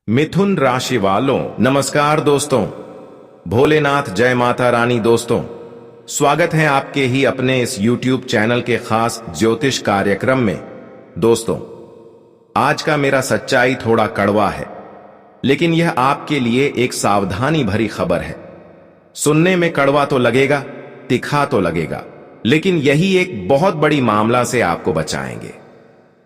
मिथुन राशि वालों नमस्कार दोस्तों। भोलेनाथ जय माता रानी। दोस्तों स्वागत है आपके ही अपने इस YouTube चैनल के खास ज्योतिष कार्यक्रम में। दोस्तों आज का मेरा सच्चाई थोड़ा कड़वा है, लेकिन यह आपके लिए एक सावधानी भरी खबर है। सुनने में कड़वा तो लगेगा, तिखा तो लगेगा, लेकिन यही एक बहुत बड़ी मामला से आपको बचाएंगे।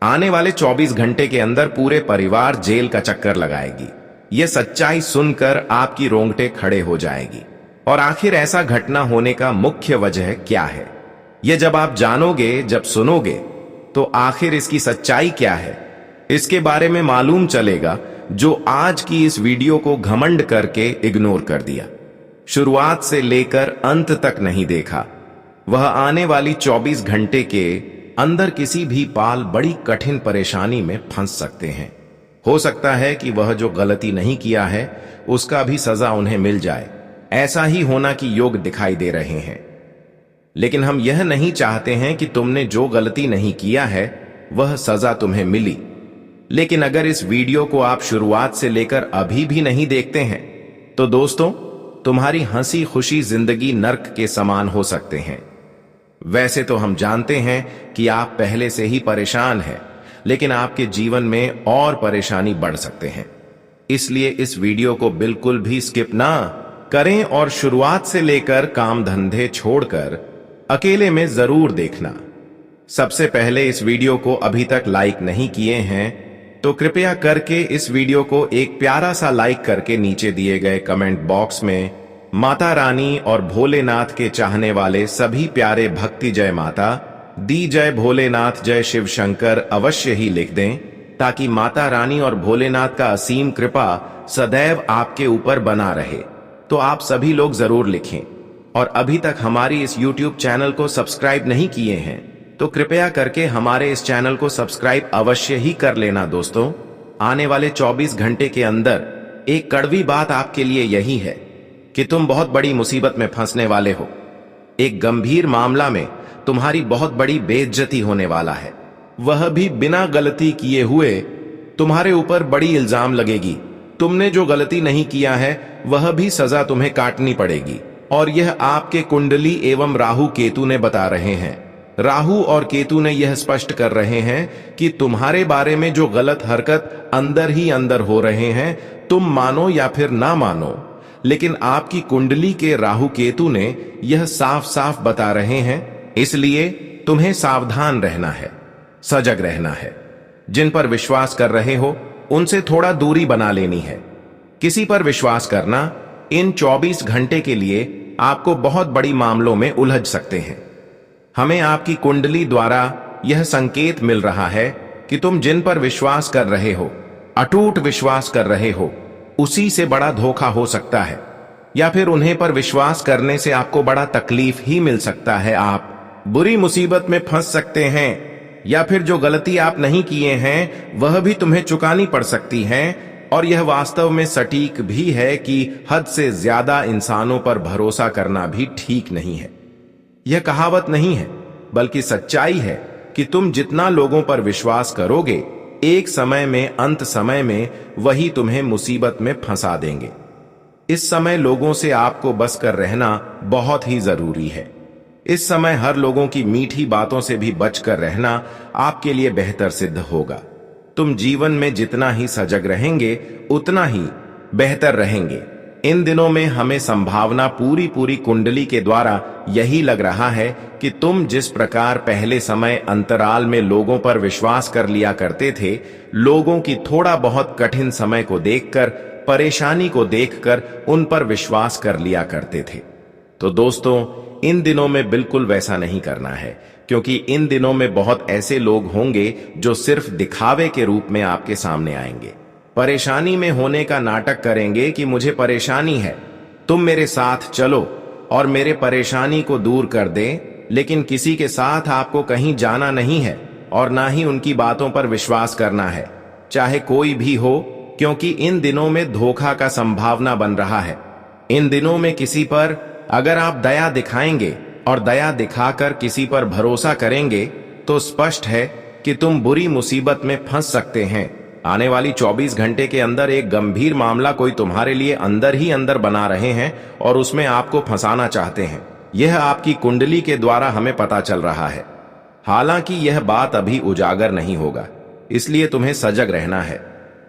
आने वाले 24 घंटे के अंदर पूरे परिवार जेल का चक्कर लगाएगी। यह सच्चाई सुनकर आपकी रोंगटे खड़े हो जाएगी। और आखिर ऐसा घटना होने का मुख्य वजह क्या है, यह जब आप जानोगे, जब सुनोगे, तो आखिर इसकी सच्चाई क्या है, इसके बारे में मालूम चलेगा। जो आज की इस वीडियो को घमंड करके इग्नोर कर दिया, शुरुआत से लेकर अंत तक नहीं देखा, वह आने वाली 24 घंटे के अंदर किसी भी पाल बड़ी कठिन परेशानी में फंस सकते हैं। हो सकता है कि वह जो गलती नहीं किया है उसका भी सजा उन्हें मिल जाए। ऐसा ही होना की योग दिखाई दे रहे हैं। लेकिन हम यह नहीं चाहते हैं कि तुमने जो गलती नहीं किया है वह सजा तुम्हें मिली। लेकिन अगर इस वीडियो को आप शुरुआत से लेकर अभी भी नहीं देखते हैं तो दोस्तों तुम्हारी हंसी खुशी जिंदगी नर्क के समान हो सकते हैं। वैसे तो हम जानते हैं कि आप पहले से ही परेशान हैं, लेकिन आपके जीवन में और परेशानी बढ़ सकते हैं। इसलिए इस वीडियो को बिल्कुल भी स्किप ना करें और शुरुआत से लेकर काम धंधे छोड़कर अकेले में जरूर देखना। सबसे पहले इस वीडियो को अभी तक लाइक नहीं किए हैं तो कृपया करके इस वीडियो को एक प्यारा सा लाइक करके नीचे दिए गए कमेंट बॉक्स में माता रानी और भोलेनाथ के चाहने वाले सभी प्यारे भक्ति जय माता दी, जय भोलेनाथ, जय शिव शंकर अवश्य ही लिख दें, ताकि माता रानी और भोलेनाथ का असीम कृपा सदैव आपके ऊपर बना रहे। तो आप सभी लोग जरूर लिखें। और अभी तक हमारी इस YouTube चैनल को सब्सक्राइब नहीं किए हैं तो कृपया करके हमारे इस चैनल को सब्सक्राइब अवश्य ही कर लेना। दोस्तों आने वाले 24 घंटे के अंदर एक कड़वी बात आपके लिए यही है कि तुम बहुत बड़ी मुसीबत में फंसने वाले हो। एक गंभीर मामला में तुम्हारी बहुत बड़ी बेइज्जती होने वाला है, वह भी बिना गलती किए हुए। तुम्हारे ऊपर बड़ी इल्जाम लगेगी। तुमने जो गलती नहीं किया है वह भी सजा तुम्हें काटनी पड़ेगी। और यह आपके कुंडली एवं राहु केतु ने बता रहे हैं। राहु और केतु ने यह स्पष्ट कर रहे हैं कि तुम्हारे बारे में जो गलत हरकत अंदर ही अंदर हो रहे हैं, तुम मानो या फिर ना मानो, लेकिन आपकी कुंडली के राहु केतु ने यह साफ साफ बता रहे हैं। इसलिए तुम्हें सावधान रहना है, सजग रहना है। जिन पर विश्वास कर रहे हो उनसे थोड़ा दूरी बना लेनी है। किसी पर विश्वास करना इन 24 घंटे के लिए आपको बहुत बड़ी मामलों में उलझ सकते हैं। हमें आपकी कुंडली द्वारा यह संकेत मिल रहा है कि तुम जिन पर विश्वास कर रहे हो, अटूट विश्वास कर रहे हो, उसी से बड़ा धोखा हो सकता है, या फिर उन्हें पर विश्वास करने से आपको बड़ा तकलीफ ही मिल सकता है। आप बुरी मुसीबत में फंस सकते हैं, या फिर जो गलती आप नहीं किए हैं वह भी तुम्हें चुकानी पड़ सकती है। और यह वास्तव में सटीक भी है कि हद से ज्यादा इंसानों पर भरोसा करना भी ठीक नहीं है। यह कहावत नहीं है, बल्कि सच्चाई है कि तुम जितना लोगों पर विश्वास करोगे, एक समय में, अंत समय में वही तुम्हें मुसीबत में फंसा देंगे। इस समय लोगों से आपको बच कर रहना बहुत ही जरूरी है। इस समय हर लोगों की मीठी बातों से भी बचकर रहना आपके लिए बेहतर सिद्ध होगा। तुम जीवन में जितना ही सजग रहेंगे उतना ही बेहतर रहेंगे। इन दिनों में हमें संभावना पूरी कुंडली के द्वारा यही लग रहा है कि तुम जिस प्रकार पहले समय अंतराल में लोगों पर विश्वास कर लिया करते थे, लोगों की थोड़ा बहुत कठिन समय को देखकर, परेशानी को देखकर उन पर विश्वास कर लिया करते थे। तो दोस्तों इन दिनों में बिल्कुल वैसा नहीं करना है, क्योंकि इन दिनों में बहुत ऐसे लोग होंगे जो सिर्फ दिखावे के रूप में आपके सामने आएंगे, परेशानी में होने का नाटक करेंगे कि मुझे परेशानी है, तुम मेरे साथ चलो और मेरे परेशानी को दूर कर दे। लेकिन किसी के साथ आपको कहीं जाना नहीं है और ना ही उनकी बातों पर विश्वास करना है, चाहे कोई भी हो, क्योंकि इन दिनों में धोखा का संभावना बन रहा है। इन दिनों में किसी पर अगर आप दया दिखाएंगे और दया दिखाकर किसी पर भरोसा करेंगे तो स्पष्ट है कि तुम बुरी मुसीबत में फंस सकते हैं। आने वाली 24 घंटे के अंदर एक गंभीर मामला कोई तुम्हारे लिए अंदर ही अंदर बना रहे हैं और उसमें आपको फंसाना चाहते हैं। यह आपकी कुंडली के द्वारा हमें पता चल रहा है। हालांकि यह बात अभी उजागर नहीं होगा, इसलिए तुम्हें सजग रहना है।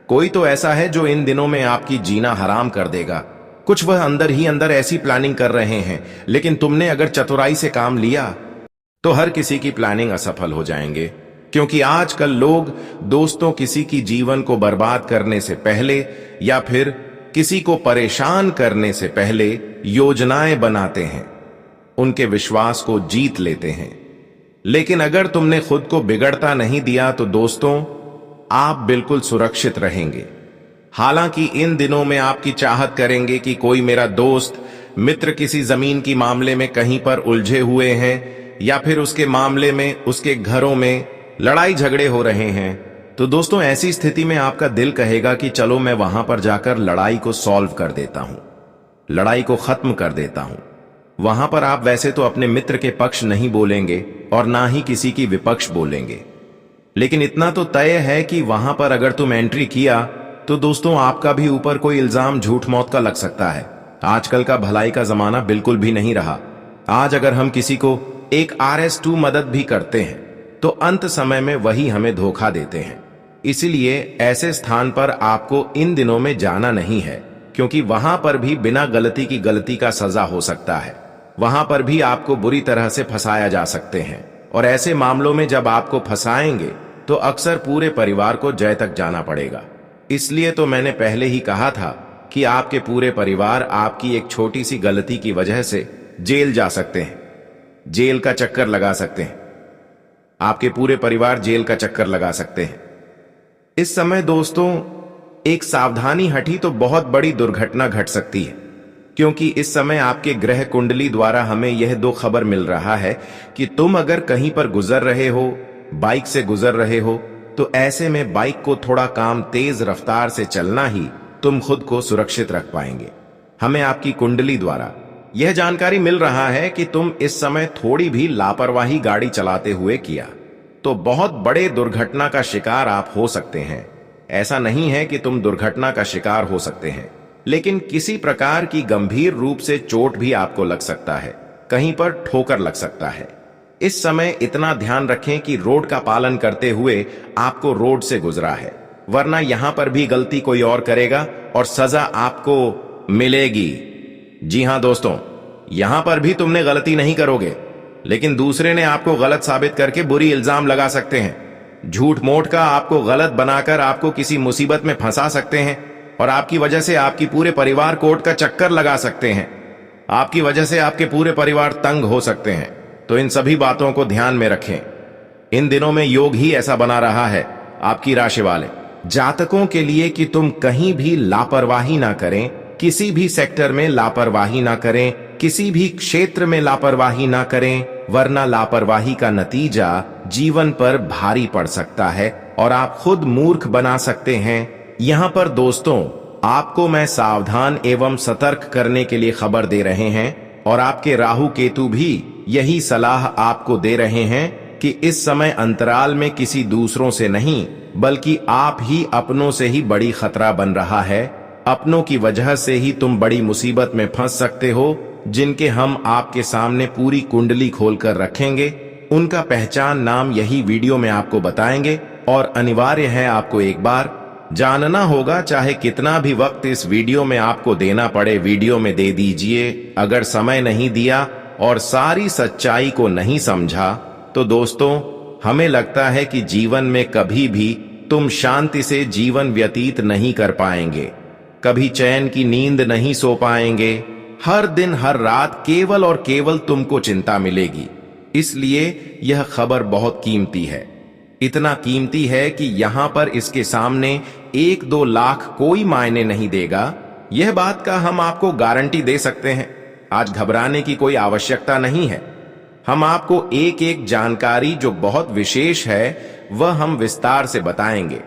कोई तो ऐसा है जो इन दिनों में आपकी जीना हराम कर देगा। कुछ वह अंदर ही अंदर ऐसी प्लानिंग कर रहे हैं, लेकिन तुमने अगर चतुराई से काम लिया तो हर किसी की प्लानिंग असफल हो जाएंगे। क्योंकि आजकल लोग दोस्तों किसी की जीवन को बर्बाद करने से पहले या फिर किसी को परेशान करने से पहले योजनाएं बनाते हैं, उनके विश्वास को जीत लेते हैं। लेकिन अगर तुमने खुद को बिगड़ता नहीं दिया तो दोस्तों आप बिल्कुल सुरक्षित रहेंगे। हालांकि इन दिनों में आपकी चाहत करेंगे कि कोई मेरा दोस्त मित्र किसी जमीन की मामले में कहीं पर उलझे हुए हैं या फिर उसके मामले में उसके घरों में लड़ाई झगड़े हो रहे हैं, तो दोस्तों ऐसी स्थिति में आपका दिल कहेगा कि चलो मैं वहां पर जाकर लड़ाई को सॉल्व कर देता हूं, लड़ाई को खत्म कर देता हूं। वहां पर आप वैसे तो अपने मित्र के पक्ष नहीं बोलेंगे और ना ही किसी की विपक्ष बोलेंगे, लेकिन इतना तो तय है कि वहां पर अगर तुम एंट्री किया तो दोस्तों आपका भी ऊपर कोई इल्जाम झूठ मौत का लग सकता है। आजकल का भलाई का जमाना बिल्कुल भी नहीं रहा। आज अगर हम किसी को एक RS2 मदद भी करते हैं तो अंत समय में वही हमें धोखा देते हैं। इसलिए ऐसे स्थान पर आपको इन दिनों में जाना नहीं है, क्योंकि वहां पर भी बिना गलती की गलती का सजा हो सकता है। वहां पर भी आपको बुरी तरह से फंसाया जा सकते हैं, और ऐसे मामलों में जब आपको फंसाएंगे तो अक्सर पूरे परिवार को जय तक जाना पड़ेगा। इसलिए तो मैंने पहले ही कहा था कि आपके पूरे परिवार आपकी एक छोटी सी गलती की वजह से जेल जा सकते हैं, जेल का चक्कर लगा सकते हैं। आपके पूरे परिवार जेल का चक्कर लगा सकते हैं। इस समय दोस्तों एक सावधानी हटी तो बहुत बड़ी दुर्घटना घट सकती है, क्योंकि इस समय आपके ग्रह कुंडली द्वारा हमें यह 2 खबर मिल रहा है कि तुम अगर कहीं पर गुजर रहे हो, बाइक से गुजर रहे हो, तो ऐसे में बाइक को थोड़ा काम तेज रफ्तार से चलना ही तुम खुद को सुरक्षित रख पाएंगे। हमें आपकी कुंडली द्वारा यह जानकारी मिल रहा है कि तुम इस समय थोड़ी भी लापरवाही गाड़ी चलाते हुए किया तो बहुत बड़े दुर्घटना का शिकार आप हो सकते हैं। ऐसा नहीं है कि तुम दुर्घटना का शिकार हो सकते हैं, लेकिन किसी प्रकार की गंभीर रूप से चोट भी आपको लग सकता है, कहीं पर ठोकर लग सकता है। इस समय इतना ध्यान रखें कि रोड का पालन करते हुए आपको रोड से गुजरा है, वरना यहां पर भी गलती कोई और करेगा और सजा आपको मिलेगी। जी हां दोस्तों, यहां पर भी तुमने गलती नहीं करोगे, लेकिन दूसरे ने आपको गलत साबित करके बुरी इल्जाम लगा सकते हैं। झूठ मूठ का आपको गलत बनाकर आपको किसी मुसीबत में फंसा सकते हैं, और आपकी वजह से आपकी पूरे परिवार कोर्ट का चक्कर लगा सकते हैं। आपकी वजह से आपके पूरे परिवार तंग हो सकते हैं। तो इन सभी बातों को ध्यान में रखें। इन दिनों में योग ही ऐसा बना रहा है आपकी राशि वाले जातकों के लिए कि तुम कहीं भी लापरवाही ना करें, किसी भी सेक्टर में लापरवाही ना करें, किसी भी क्षेत्र में लापरवाही ना करें, वरना लापरवाही का नतीजा जीवन पर भारी पड़ सकता है और आप खुद मूर्ख बना सकते हैं। यहां पर दोस्तों आपको मैं सावधान एवं सतर्क करने के लिए खबर दे रहे हैं, और आपके राहु केतु भी यही सलाह आपको दे रहे हैं कि इस समय अंतराल में किसी दूसरों से नहीं बल्कि आप ही अपनों से ही बड़ी खतरा बन रहा है। अपनों की वजह से ही तुम बड़ी मुसीबत में फंस सकते हो, जिनके हम आपके सामने पूरी कुंडली खोलकर रखेंगे। उनका पहचान नाम यही वीडियो में आपको बताएंगे, और अनिवार्य है आपको एक बार जानना होगा, चाहे कितना भी वक्त इस वीडियो में आपको देना पड़े वीडियो में दे दीजिए। अगर समय नहीं दिया और सारी सच्चाई को नहीं समझा तो दोस्तों हमें लगता है कि जीवन में कभी भी तुम शांति से जीवन व्यतीत नहीं कर पाएंगे, कभी चैन की नींद नहीं सो पाएंगे। हर दिन हर रात केवल और केवल तुमको चिंता मिलेगी। इसलिए यह खबर बहुत कीमती है, इतना कीमती है कि यहां पर इसके सामने 1-2 लाख कोई मायने नहीं देगा। यह बात का हम आपको गारंटी दे सकते हैं। आज घबराने की कोई आवश्यकता नहीं है। हम आपको एक एक जानकारी जो बहुत विशेष है वह हम विस्तार से बताएंगे।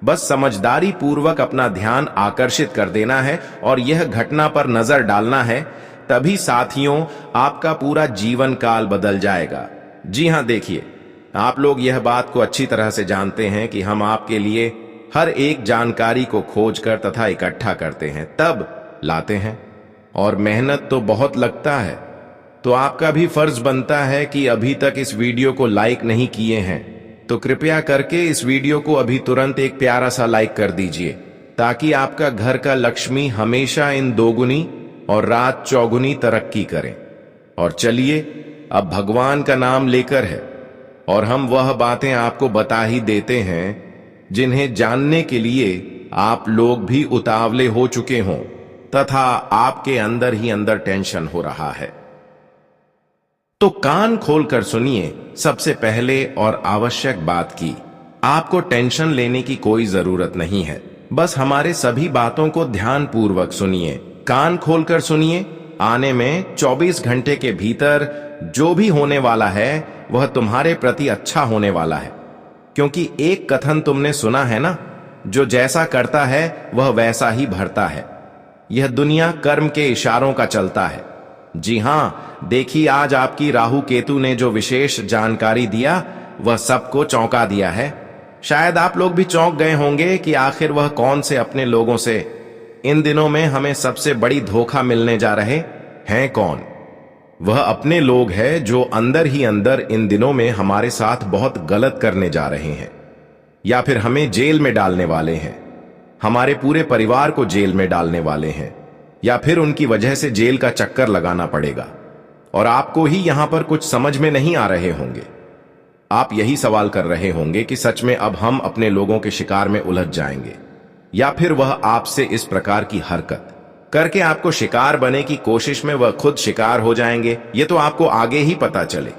बस समझदारी पूर्वक अपना ध्यान आकर्षित कर देना है और यह घटना पर नजर डालना है, तभी साथियों आपका पूरा जीवन काल बदल जाएगा। जी हां, देखिए आप लोग यह बात को अच्छी तरह से जानते हैं कि हम आपके लिए हर एक जानकारी को खोजकर तथा इकट्ठा करते हैं, तब लाते हैं। और मेहनत तो बहुत लगता है। तो आपका भी फर्ज बनता है कि अभी तक इस वीडियो को लाइक नहीं किए हैं तो कृपया करके इस वीडियो को अभी तुरंत एक प्यारा सा लाइक कर दीजिए, ताकि आपका घर का लक्ष्मी हमेशा इन दोगुनी और रात चौगुनी तरक्की करे। और चलिए, अब भगवान का नाम लेकर है और हम वह बातें आपको बता ही देते हैं जिन्हें जानने के लिए आप लोग भी उतावले हो चुके हों तथा आपके अंदर ही अंदर टेंशन हो रहा है। तो कान खोलकर सुनिए। सबसे पहले और आवश्यक बात की, आपको टेंशन लेने की कोई जरूरत नहीं है। बस हमारे सभी बातों को ध्यान पूर्वक सुनिए, कान खोलकर सुनिए। आने में 24 घंटे के भीतर जो भी होने वाला है वह तुम्हारे प्रति अच्छा होने वाला है। क्योंकि एक कथन तुमने सुना है ना, जो जैसा करता है वह वैसा ही भरता है। यह दुनिया कर्म के इशारों का चलता है। जी हां, देखिए आज आपकी राहु केतु ने जो विशेष जानकारी दिया वह सबको चौंका दिया है। शायद आप लोग भी चौंक गए होंगे कि आखिर वह कौन से अपने लोगों से इन दिनों में हमें सबसे बड़ी धोखा मिलने जा रहे हैं। कौन? वह अपने लोग हैं जो अंदर ही अंदर इन दिनों में हमारे साथ बहुत गलत करने जा रहे हैं, या फिर हमें जेल में डालने वाले हैं, हमारे पूरे परिवार को जेल में डालने वाले हैं, या फिर उनकी वजह से जेल का चक्कर लगाना पड़ेगा। और आपको ही यहां पर कुछ समझ में नहीं आ रहे होंगे। आप यही सवाल कर रहे होंगे कि सच में अब हम अपने लोगों के शिकार में उलझ जाएंगे, या फिर वह आपसे इस प्रकार की हरकत करके आपको शिकार बने की कोशिश में वह खुद शिकार हो जाएंगे। ये तो आपको आगे ही पता चले।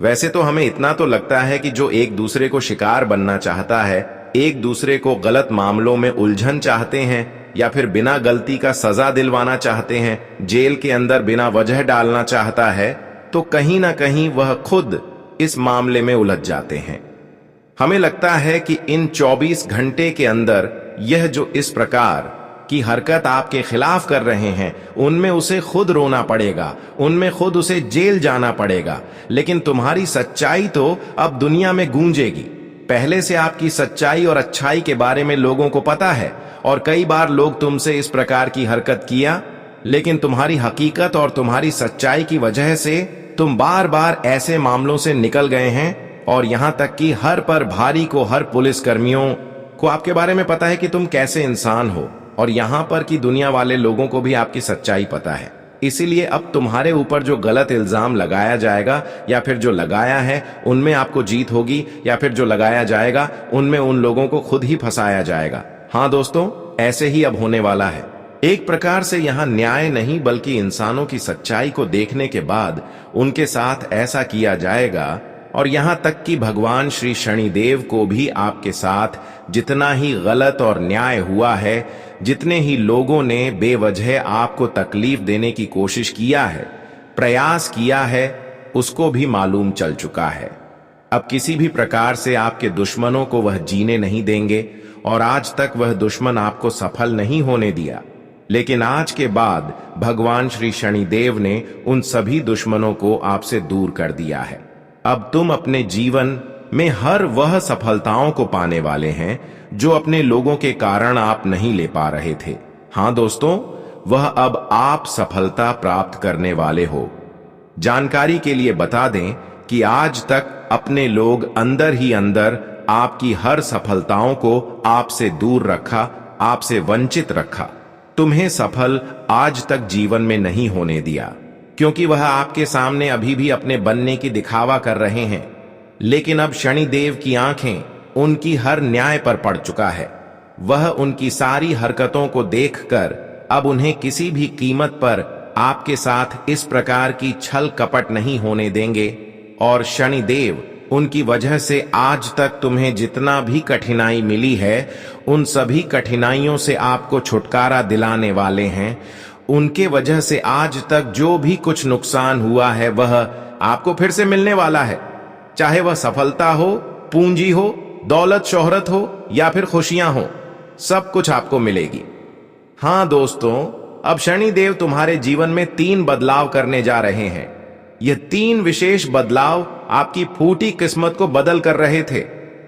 वैसे तो हमें इतना तो लगता है कि जो एक दूसरे को शिकार बनना चाहता है, एक दूसरे को गलत मामलों में उलझन चाहते हैं, या फिर बिना गलती का सजा दिलवाना चाहते हैं, जेल के अंदर बिना वजह डालना चाहता है, तो कहीं ना कहीं वह खुद इस मामले में उलझ जाते हैं। हमें लगता है कि इन 24 घंटे के अंदर यह जो इस प्रकार की हरकत आपके खिलाफ कर रहे हैं, उनमें उसे खुद रोना पड़ेगा, उनमें खुद उसे जेल जाना पड़ेगा। लेकिन तुम्हारी सच्चाई तो अब दुनिया में गूंजेगी। पहले से आपकी सच्चाई और अच्छाई के बारे में लोगों को पता है, और कई बार लोग तुमसे इस प्रकार की हरकत किया, लेकिन तुम्हारी हकीकत और तुम्हारी सच्चाई की वजह से तुम बार बार ऐसे मामलों से निकल गए हैं। और यहां तक कि हर पर भारी को, हर पुलिस कर्मियों को आपके बारे में पता है कि तुम कैसे इंसान हो, और यहां पर की दुनिया वाले लोगों को भी आपकी सच्चाई पता है। इसीलिए अब तुम्हारे ऊपर जो गलत इल्जाम लगाया जाएगा, या फिर जो लगाया है उनमें आपको जीत होगी, या फिर जो लगाया जाएगा उनमें उन लोगों को खुद ही फंसाया जाएगा। हाँ दोस्तों, ऐसे ही अब होने वाला है। एक प्रकार से यहां न्याय नहीं बल्कि इंसानों की सच्चाई को देखने के बाद उनके साथ ऐसा किया जाएगा। और यहां तक कि भगवान श्री शनिदेव को भी आपके साथ जितना ही गलत और न्याय हुआ है, जितने ही लोगों ने बेवजह आपको तकलीफ देने की कोशिश किया है, प्रयास किया है, उसको भी मालूम चल चुका है। अब किसी भी प्रकार से आपके दुश्मनों को वह जीने नहीं देंगे, और आज तक वह दुश्मन आपको सफल नहीं होने दिया। लेकिन आज के बाद भगवान श्री शनिदेव ने उन सभी दुश्मनों को आपसे दूर कर दिया है। अब तुम अपने जीवन में हर वह सफलताओं को पाने वाले हैं जो अपने लोगों के कारण आप नहीं ले पा रहे थे। हां दोस्तों, वह अब आप सफलता प्राप्त करने वाले हो। जानकारी के लिए बता दें कि आज तक अपने लोग अंदर ही अंदर आपकी हर सफलताओं को आपसे दूर रखा, आपसे वंचित रखा, तुम्हें सफल आज तक जीवन में नहीं होने दिया, क्योंकि वह आपके सामने अभी भी अपने बनने की दिखावा कर रहे हैं। लेकिन अब शनिदेव की आंखें उनकी हर न्याय पर पड़ चुका है। वह उनकी सारी हरकतों को देखकर अब उन्हें किसी भी कीमत पर आपके साथ इस प्रकार की छल कपट नहीं होने देंगे। और शनिदेव उनकी वजह से आज तक तुम्हें जितना भी कठिनाई मिली है, उन सभी कठिनाइयों से आपको छुटकारा दिलाने वाले हैं। उनके वजह से आज तक जो भी कुछ नुकसान हुआ है वह आपको फिर से मिलने वाला है। चाहे वह सफलता हो, पूंजी हो, दौलत शोहरत हो, या फिर खुशियां हो, सब कुछ आपको मिलेगी। हां दोस्तों, अब शनिदेव तुम्हारे जीवन में 3 बदलाव करने जा रहे हैं। ये 3 विशेष बदलाव आपकी फूटी किस्मत को बदल कर रहे थे।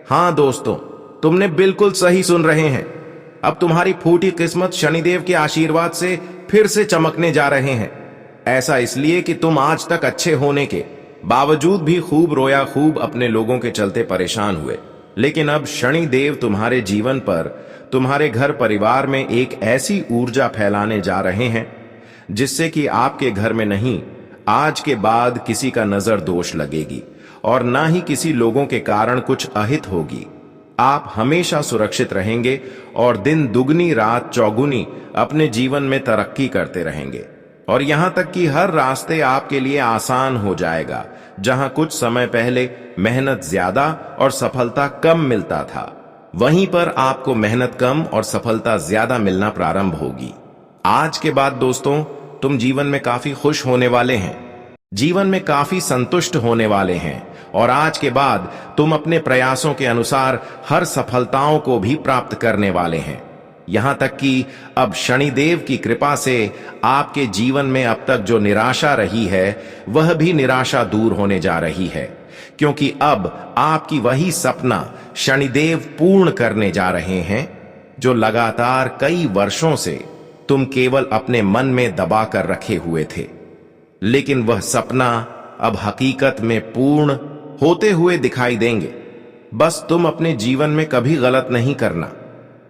हां दोस्तों, तुमने बिल्कुल सही सुन रहे हैं। अब तुम्हारी फूटी किस्मत शनिदेव के आशीर्वाद से फिर से चमकने जा रहे हैं। ऐसा इसलिए कि तुम आज तक अच्छे होने के बावजूद भी खूब रोया, खूब अपने लोगों के चलते परेशान हुए। लेकिन अब शनिदेव तुम्हारे जीवन पर, तुम्हारे घर परिवार में एक ऐसी ऊर्जा फैलाने जा रहे हैं जिससे कि आपके घर में नहीं, आज के बाद किसी का नजर दोष लगेगी और ना ही किसी लोगों के कारण कुछ अहित होगी। आप हमेशा सुरक्षित रहेंगे और दिन दुगनी रात चौगुनी अपने जीवन में तरक्की करते रहेंगे। और यहां तक कि हर रास्ते आपके लिए आसान हो जाएगा। जहां कुछ समय पहले मेहनत ज्यादा और सफलता कम मिलता था, वहीं पर आपको मेहनत कम और सफलता ज्यादा मिलना प्रारंभ होगी। आज के बाद दोस्तों, तुम जीवन में काफी खुश होने वाले हैं, जीवन में काफी संतुष्ट होने वाले हैं और आज के बाद तुम अपने प्रयासों के अनुसार हर सफलताओं को भी प्राप्त करने वाले हैं। यहां तक कि अब शनिदेव की कृपा से आपके जीवन में अब तक जो निराशा रही है, वह भी निराशा दूर होने जा रही है, क्योंकि अब आपकी वही सपना शनिदेव पूर्ण करने जा रहे हैं जो लगातार कई वर्षों से तुम केवल अपने मन में दबा कर रखे हुए थे। लेकिन वह सपना अब हकीकत में पूर्ण होते हुए दिखाई देंगे। बस तुम अपने जीवन में कभी गलत नहीं करना,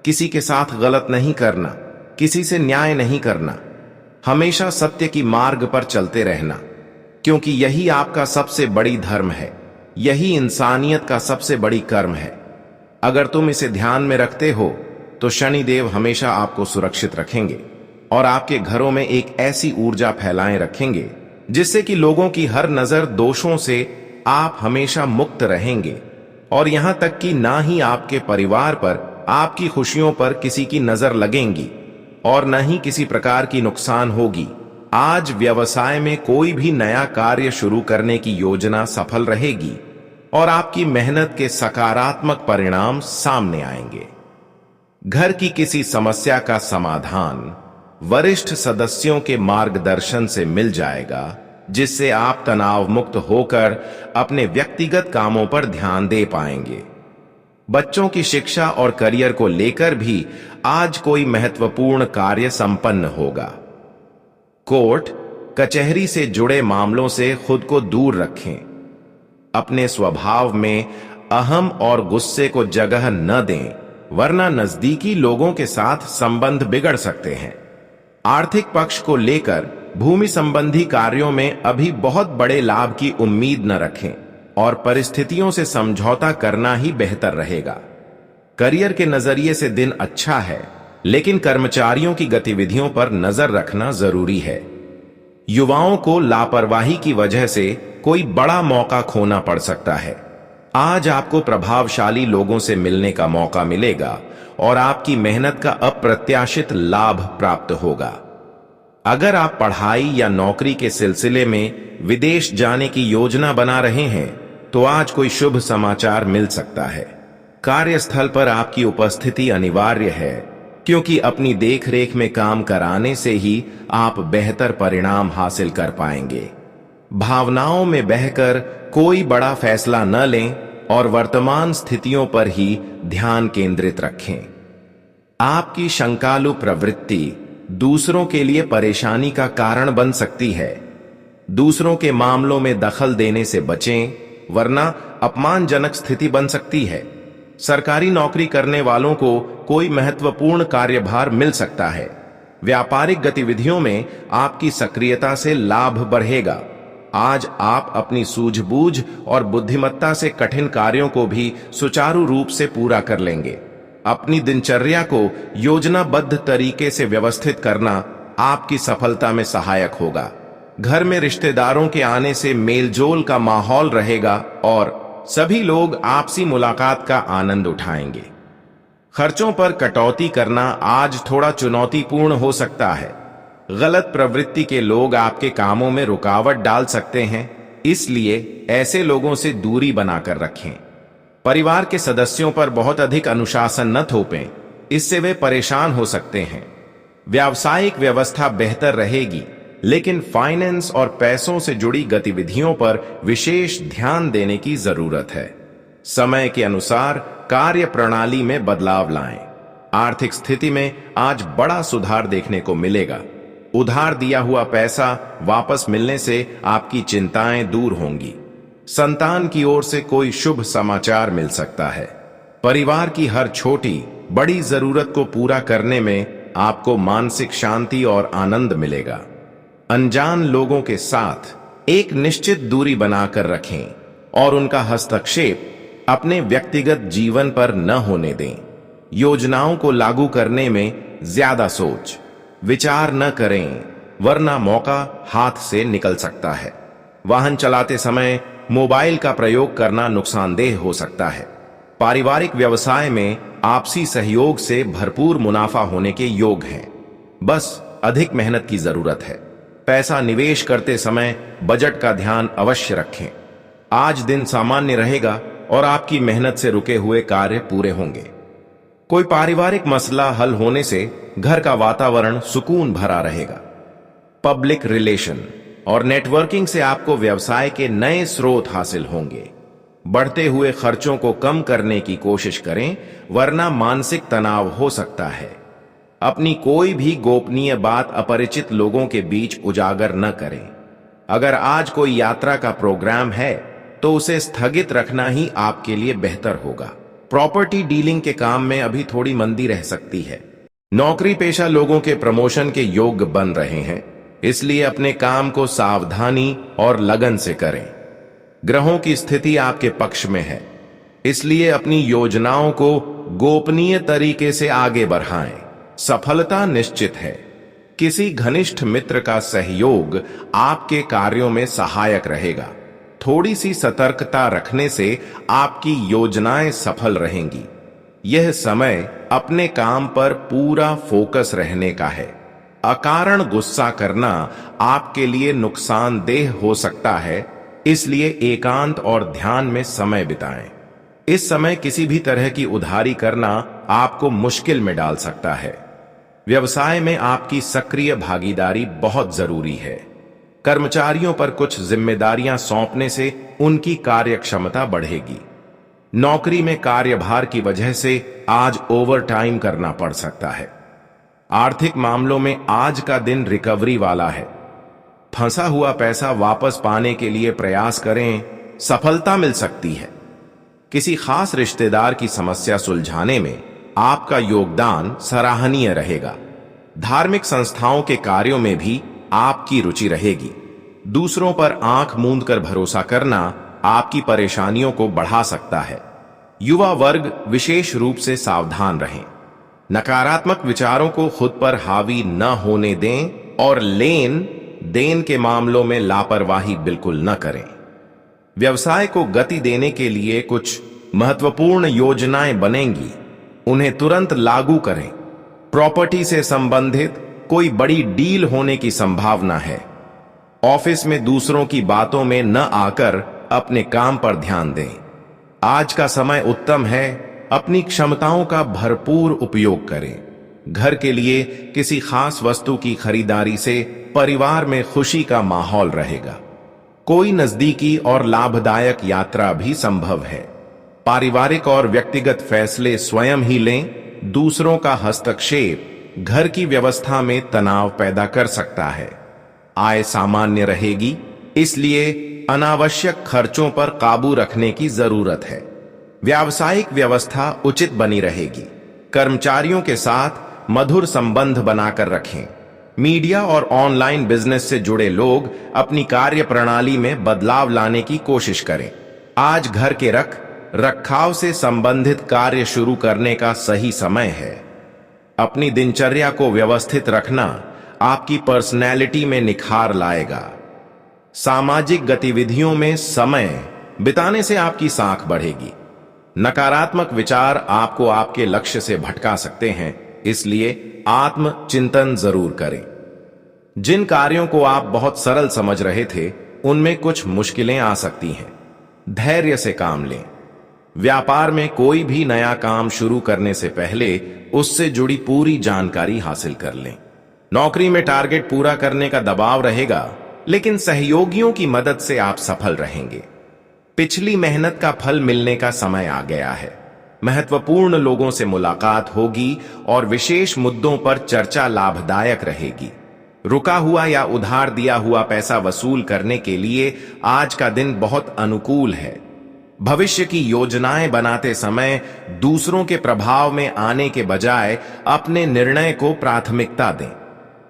किसी के साथ गलत नहीं करना, किसी से न्याय नहीं करना, हमेशा सत्य की मार्ग पर चलते रहना, क्योंकि यही आपका सबसे बड़ी धर्म है, यही इंसानियत का सबसे बड़ी कर्म है। अगर तुम इसे ध्यान में रखते हो तो शनिदेव हमेशा आपको सुरक्षित रखेंगे और आपके घरों में एक ऐसी ऊर्जा फैलाए रखेंगे जिससे कि लोगों की हर नजर दोषों से आप हमेशा मुक्त रहेंगे। और यहां तक कि ना ही आपके परिवार पर, आपकी खुशियों पर किसी की नजर लगेंगी और न ही किसी प्रकार की नुकसान होगी। आज व्यवसाय में कोई भी नया कार्य शुरू करने की योजना सफल रहेगी और आपकी मेहनत के सकारात्मक परिणाम सामने आएंगे। घर की किसी समस्या का समाधान वरिष्ठ सदस्यों के मार्गदर्शन से मिल जाएगा, जिससे आप तनाव मुक्त होकर अपने व्यक्तिगत कामों पर ध्यान दे पाएंगे। बच्चों की शिक्षा और करियर को लेकर भी आज कोई महत्वपूर्ण कार्य संपन्न होगा। कोर्ट कचहरी से जुड़े मामलों से खुद को दूर रखें। अपने स्वभाव में अहम और गुस्से को जगह न दें, वरना नजदीकी लोगों के साथ संबंध बिगड़ सकते हैं। आर्थिक पक्ष को लेकर भूमि संबंधी कार्यों में अभी बहुत बड़े लाभ की उम्मीद न रखें और परिस्थितियों से समझौता करना ही बेहतर रहेगा। करियर के नजरिए से दिन अच्छा है, लेकिन कर्मचारियों की गतिविधियों पर नजर रखना जरूरी है। युवाओं को लापरवाही की वजह से कोई बड़ा मौका खोना पड़ सकता है। आज आपको प्रभावशाली लोगों से मिलने का मौका मिलेगा और आपकी मेहनत का अप्रत्याशित लाभ प्राप्त होगा। अगर आप पढ़ाई या नौकरी के सिलसिले में विदेश जाने की योजना बना रहे हैं, तो आज कोई शुभ समाचार मिल सकता है। कार्यस्थल पर आपकी उपस्थिति अनिवार्य है, क्योंकि अपनी देखरेख में काम कराने से ही आप बेहतर परिणाम हासिल कर पाएंगे। भावनाओं में बहकर कोई बड़ा फैसला न लें और वर्तमान स्थितियों पर ही ध्यान केंद्रित रखें। आपकी शंकालु प्रवृत्ति दूसरों के लिए परेशानी का कारण बन सकती है। दूसरों के मामलों में दखल देने से बचें, वरना अपमानजनक स्थिति बन सकती है। सरकारी नौकरी करने वालों को कोई महत्वपूर्ण कार्यभार मिल सकता है। व्यापारिक गतिविधियों में आपकी सक्रियता से लाभ बढ़ेगा। आज आप अपनी सूझबूझ और बुद्धिमत्ता से कठिन कार्यों को भी सुचारू रूप से पूरा कर लेंगे। अपनी दिनचर्या को योजनाबद्ध तरीके से व्यवस्थित करना आपकी सफलता में सहायक होगा। घर में रिश्तेदारों के आने से मेलजोल का माहौल रहेगा और सभी लोग आपसी मुलाकात का आनंद उठाएंगे। खर्चों पर कटौती करना आज थोड़ा चुनौतीपूर्ण हो सकता है। गलत प्रवृत्ति के लोग आपके कामों में रुकावट डाल सकते हैं, इसलिए ऐसे लोगों से दूरी बनाकर रखें। परिवार के सदस्यों पर बहुत अधिक अनुशासन न थोपें, इससे वे परेशान हो सकते हैं। व्यावसायिक व्यवस्था बेहतर रहेगी, लेकिन फाइनेंस और पैसों से जुड़ी गतिविधियों पर विशेष ध्यान देने की जरूरत है। समय के अनुसार कार्य प्रणाली में बदलाव लाएं। आर्थिक स्थिति में आज बड़ा सुधार देखने को मिलेगा। उधार दिया हुआ पैसा वापस मिलने से आपकी चिंताएं दूर होंगी। संतान की ओर से कोई शुभ समाचार मिल सकता है। परिवार की हर छोटी बड़ी जरूरत को पूरा करने में आपको मानसिक शांति और आनंद मिलेगा। अनजान लोगों के साथ एक निश्चित दूरी बनाकर रखें और उनका हस्तक्षेप अपने व्यक्तिगत जीवन पर न होने दें। योजनाओं को लागू करने में ज्यादा सोच विचार न करें, वरना मौका हाथ से निकल सकता है। वाहन चलाते समय मोबाइल का प्रयोग करना नुकसानदेह हो सकता है। पारिवारिक व्यवसाय में आपसी सहयोग से भरपूर मुनाफा होने के योग हैं। बस अधिक मेहनत की जरूरत है। पैसा निवेश करते समय बजट का ध्यान अवश्य रखें। आज दिन सामान्य रहेगा और आपकी मेहनत से रुके हुए कार्य पूरे होंगे। कोई पारिवारिक मसला हल होने से घर का वातावरण सुकून भरा रहेगा। पब्लिक रिलेशन और नेटवर्किंग से आपको व्यवसाय के नए स्रोत हासिल होंगे। बढ़ते हुए खर्चों को कम करने की कोशिश करें, वरना मानसिक तनाव हो सकता है। अपनी कोई भी गोपनीय बात अपरिचित लोगों के बीच उजागर न करें। अगर आज कोई यात्रा का प्रोग्राम है तो उसे स्थगित रखना ही आपके लिए बेहतर होगा। प्रॉपर्टी डीलिंग के काम में अभी थोड़ी मंदी रह सकती है। नौकरी पेशा लोगों के प्रमोशन के योग बन रहे हैं, इसलिए अपने काम को सावधानी और लगन से करें। ग्रहों की स्थिति आपके पक्ष में है, इसलिए अपनी योजनाओं को गोपनीय तरीके से आगे बढ़ाएं। सफलता निश्चित है। किसी घनिष्ठ मित्र का सहयोग आपके कार्यों में सहायक रहेगा। थोड़ी सी सतर्कता रखने से आपकी योजनाएं सफल रहेंगी। यह समय अपने काम पर पूरा फोकस रहने का है। अकारण गुस्सा करना आपके लिए नुकसानदेह हो सकता है, इसलिए एकांत और ध्यान में समय बिताएं। इस समय किसी भी तरह की उधारी करना आपको मुश्किल में डाल सकता है। व्यवसाय में आपकी सक्रिय भागीदारी बहुत जरूरी है। कर्मचारियों पर कुछ जिम्मेदारियां सौंपने से उनकी कार्यक्षमता बढ़ेगी। नौकरी में कार्यभार की वजह से आज ओवरटाइम करना पड़ सकता है। आर्थिक मामलों में आज का दिन रिकवरी वाला है। फंसा हुआ पैसा वापस पाने के लिए प्रयास करें, सफलता मिल सकती है। किसी खास रिश्तेदार की समस्या सुलझाने में आपका योगदान सराहनीय रहेगा। धार्मिक संस्थाओं के कार्यों में भी आपकी रुचि रहेगी। दूसरों पर आंख मूंद कर भरोसा करना आपकी परेशानियों को बढ़ा सकता है। युवा वर्ग विशेष रूप से सावधान रहें। नकारात्मक विचारों को खुद पर हावी न होने दें और लेन देन के मामलों में लापरवाही बिल्कुल न करें। व्यवसाय को गति देने के लिए कुछ महत्वपूर्ण योजनाएं बनेंगी, उन्हें तुरंत लागू करें। प्रॉपर्टी से संबंधित कोई बड़ी डील होने की संभावना है। ऑफिस में दूसरों की बातों में न आकर अपने काम पर ध्यान दें। आज का समय उत्तम है, अपनी क्षमताओं का भरपूर उपयोग करें। घर के लिए किसी खास वस्तु की खरीदारी से परिवार में खुशी का माहौल रहेगा। कोई नजदीकी और लाभदायक यात्रा भी संभव है। पारिवारिक और व्यक्तिगत फैसले स्वयं ही लें। दूसरों का हस्तक्षेप घर की व्यवस्था में तनाव पैदा कर सकता है। आय सामान्य रहेगी, इसलिए अनावश्यक खर्चों पर काबू रखने की जरूरत है। व्यावसायिक व्यवस्था उचित बनी रहेगी। कर्मचारियों के साथ मधुर संबंध बनाकर रखें। मीडिया और ऑनलाइन बिजनेस से जुड़े लोग अपनी कार्य प्रणाली में बदलाव लाने की कोशिश करें। आज घर के रखाव से संबंधित कार्य शुरू करने का सही समय है। अपनी दिनचर्या को व्यवस्थित रखना आपकी पर्सनैलिटी में निखार लाएगा। सामाजिक गतिविधियों में समय बिताने से आपकी साख बढ़ेगी। नकारात्मक विचार आपको आपके लक्ष्य से भटका सकते हैं, इसलिए आत्मचिंतन जरूर करें। जिन कार्यों को आप बहुत सरल समझ रहे थे, उनमें कुछ मुश्किलें आ सकती हैं। धैर्य से काम लें। व्यापार में कोई भी नया काम शुरू करने से पहले उससे जुड़ी पूरी जानकारी हासिल कर लें। नौकरी में टारगेट पूरा करने का दबाव रहेगा, लेकिन सहयोगियों की मदद से आप सफल रहेंगे। पिछली मेहनत का फल मिलने का समय आ गया है। महत्वपूर्ण लोगों से मुलाकात होगी और विशेष मुद्दों पर चर्चा लाभदायक रहेगी। रुका हुआ या उधार दिया हुआ पैसा वसूल करने के लिए आज का दिन बहुत अनुकूल है। भविष्य की योजनाएं बनाते समय दूसरों के प्रभाव में आने के बजाय अपने निर्णय को प्राथमिकता दें।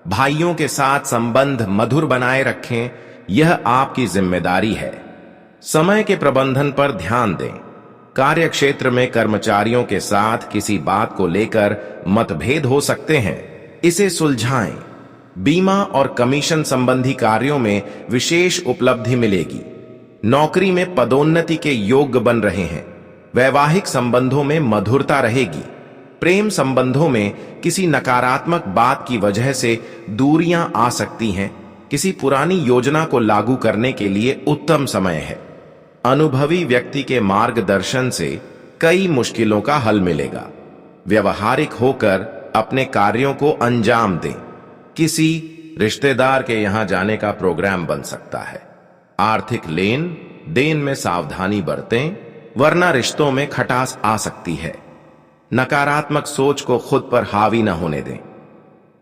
भाइयों के साथ संबंध मधुर बनाए रखें, यह आपकी जिम्मेदारी है। समय के प्रबंधन पर ध्यान दें। कार्य क्षेत्र में कर्मचारियों के साथ किसी बात को लेकर मतभेद हो सकते हैं, इसे सुलझाएं। बीमा और कमीशन संबंधी कार्यों में विशेष उपलब्धि मिलेगी। नौकरी में पदोन्नति के योग्य बन रहे हैं। वैवाहिक संबंधों में मधुरता रहेगी। प्रेम संबंधों में किसी नकारात्मक बात की वजह से दूरियां आ सकती हैं। किसी पुरानी योजना को लागू करने के लिए उत्तम समय है। अनुभवी व्यक्ति के मार्गदर्शन से कई मुश्किलों का हल मिलेगा। व्यवहारिक होकर अपने कार्यों को अंजाम दें। किसी रिश्तेदार के यहां जाने का प्रोग्राम बन सकता है। आर्थिक लेन देन में सावधानी बरतें, वरना रिश्तों में खटास आ सकती है। नकारात्मक सोच को खुद पर हावी न होने दें।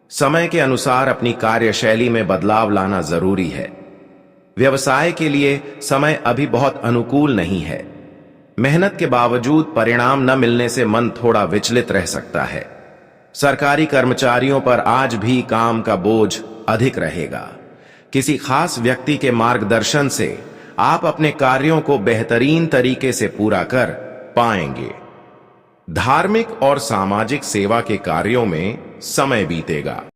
समय के अनुसार अपनी कार्यशैली में बदलाव लाना जरूरी है। व्यवसाय के लिए समय अभी बहुत अनुकूल नहीं है। मेहनत के बावजूद परिणाम न मिलने से मन थोड़ा विचलित रह सकता है। सरकारी कर्मचारियों पर आज भी काम का बोझ अधिक रहेगा। किसी खास व्यक्ति के मार्गदर्शन से आप अपने कार्यों को बेहतरीन तरीके से पूरा कर पाएंगे। धार्मिक और सामाजिक सेवा के कार्यों में समय बीतेगा।